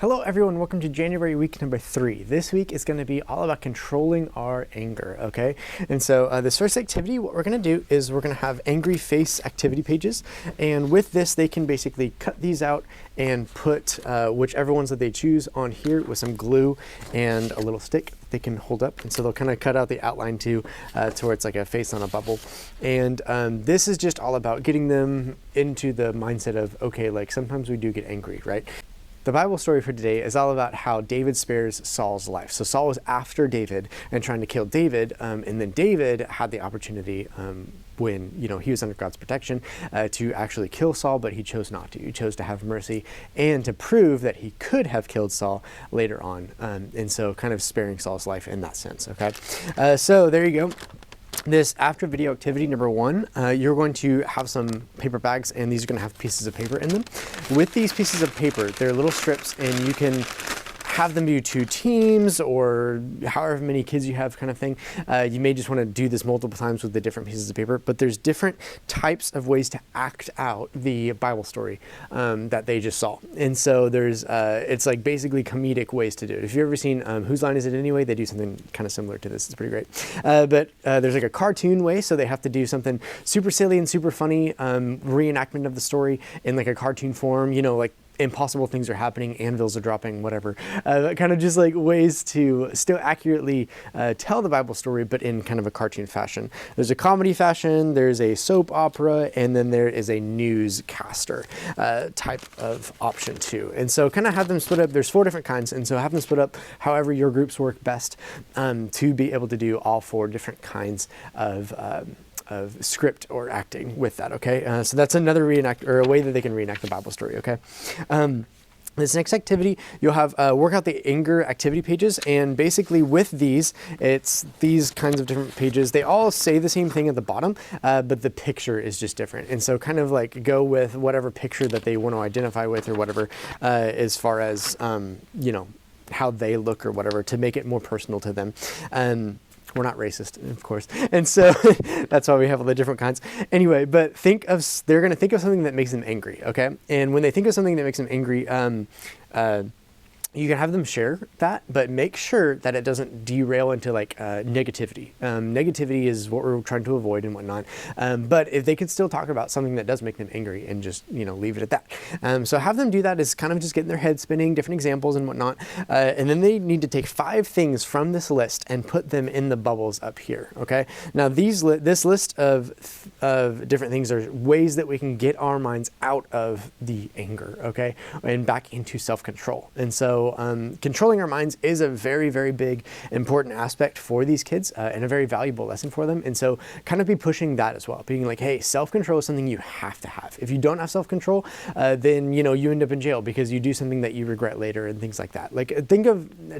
Hello everyone, welcome to January week number 3. This week is going to be all about controlling our anger, okay? And so this first activity, what we're going to do is we're going to have angry face activity pages. And with this, they can basically cut these out and put whichever ones that they choose on here with some glue and a little stick they can hold up. And so they'll kind of cut out the outline to where it's like a face on a bubble. And this is just all about getting them into the mindset of, okay, like sometimes we do get angry, right? The Bible story for today is all about how David spares Saul's life. So Saul was after David and trying to kill David, and then David had the opportunity when he was under God's protection to actually kill Saul, but he chose not to. He chose to have mercy and to prove that he could have killed Saul later on, and so kind of sparing Saul's life in that sense. Okay, so there you go. This after video activity number 1, you're going to have some paper bags, and these are going to have pieces of paper in them. With these pieces of paper, they're little strips, and you can have them do 2 teams or however many kids you have kind of thing. You may just want to do this multiple times with the different pieces of paper, but there's different types of ways to act out the Bible story that they just saw. And so there's, it's like basically comedic ways to do it. If you've ever seen Whose Line Is It Anyway, they do something kind of similar to this. It's pretty great. But there's like a cartoon way, so they have to do something super silly and super funny, reenactment of the story in like a cartoon form, like impossible things are happening, anvils are dropping, whatever. Kind of just like ways to still accurately tell the Bible story, but in kind of a cartoon fashion. There's a comedy fashion, there's a soap opera, and then there is a newscaster type of option too. And so kind of have them split up. There's 4 different kinds, and so have them split up however your groups work best to be able to do all 4 different kinds of script or acting with that, okay? So that's another a way that they can reenact the Bible story, okay? This next activity, you'll have work out the anger activity pages, and basically with these, it's these kinds of different pages. They all say the same thing at the bottom, but the picture is just different. And so kind of like go with whatever picture that they want to identify with or whatever, as far as, how they look or whatever, to make it more personal to them. We're not racist, of course. And so that's why we have all the different kinds. Anyway, but they're going to think of something that makes them angry, okay? And when they think of something that makes them angry, you can have them share that, but make sure that it doesn't derail into like negativity. Negativity is what we're trying to avoid and whatnot. But if they could still talk about something that does make them angry and just, leave it at that. So have them do that is kind of just getting their head spinning, different examples and whatnot. And then they need to take 5 things from this list and put them in the bubbles up here, okay? Now this list of different things are ways that we can get our minds out of the anger, okay? And back into self-control. And so controlling our minds is a very, very big, important aspect for these kids and a very valuable lesson for them. And so kind of be pushing that as well, being like, hey, self-control is something you have to have. If you don't have self-control, then, you end up in jail because you do something that you regret later and things like that. Like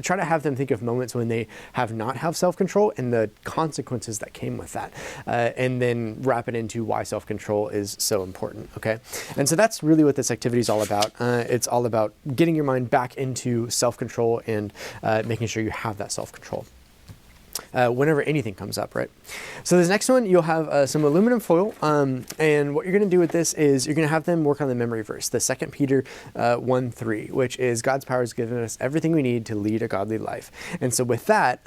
try to have them think of moments when they have not have self-control and the consequences that came with that. And then wrap it into why self-control is so important, okay? And so that's really what this activity is all about. It's all about getting your mind back into self-control and making sure you have that self-control whenever anything comes up, right? So this next one, you'll have some aluminum foil, and what you're going to do with this is you're going to have them work on the memory verse, the 2nd Peter 1:3, which is God's power has given us everything we need to lead a godly life. And so with that,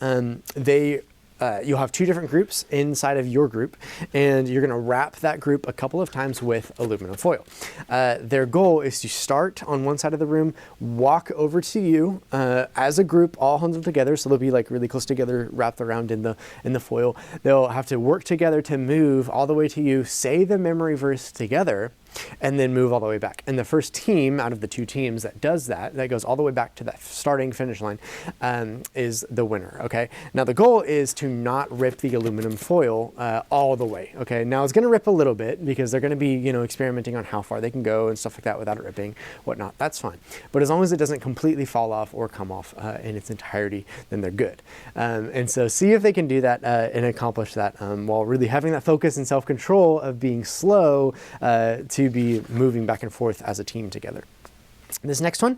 you'll have 2 different groups inside of your group, and you're going to wrap that group a couple of times with aluminum foil. Their goal is to start on one side of the room, walk over to you as a group, all huddled together, so they'll be like really close together, wrapped around in the foil. They'll have to work together to move all the way to you, say the memory verse together, and then move all the way back. And the first team out of the 2 teams that does that goes all the way back to that starting finish line, is the winner, okay? Now the goal is to not rip the aluminum foil all the way, okay? Now it's gonna rip a little bit because they're gonna be, experimenting on how far they can go and stuff like that without it ripping, whatnot, that's fine. But as long as it doesn't completely fall off or come off in its entirety, then they're good. And so see if they can do that and accomplish that while really having that focus and self-control of being slow to be moving back and forth as a team together. This next one,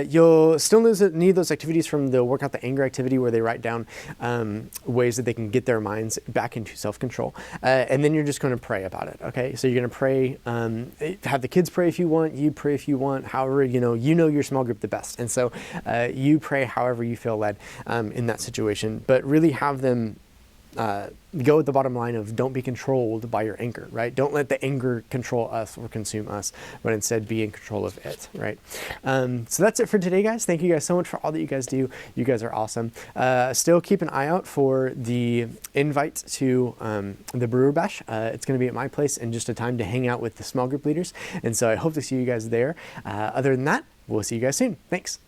you'll still need those activities from the Work Out the Anger activity where they write down ways that they can get their minds back into self-control. And then you're just going to pray about it, okay? So you're going to pray, have the kids pray if you want, you pray if you want, however, you know your small group the best. And so you pray however you feel led in that situation, but really have them go with the bottom line of don't be controlled by your anger, right? Don't let the anger control us or consume us, but instead be in control of it, right? So that's it for today, guys. Thank you guys so much for all that you guys do. You guys are awesome. Still keep an eye out for the invite to the Brewer Bash. It's going to be at my place in just a time to hang out with the small group leaders. And so I hope to see you guys there. Other than that, we'll see you guys soon. Thanks.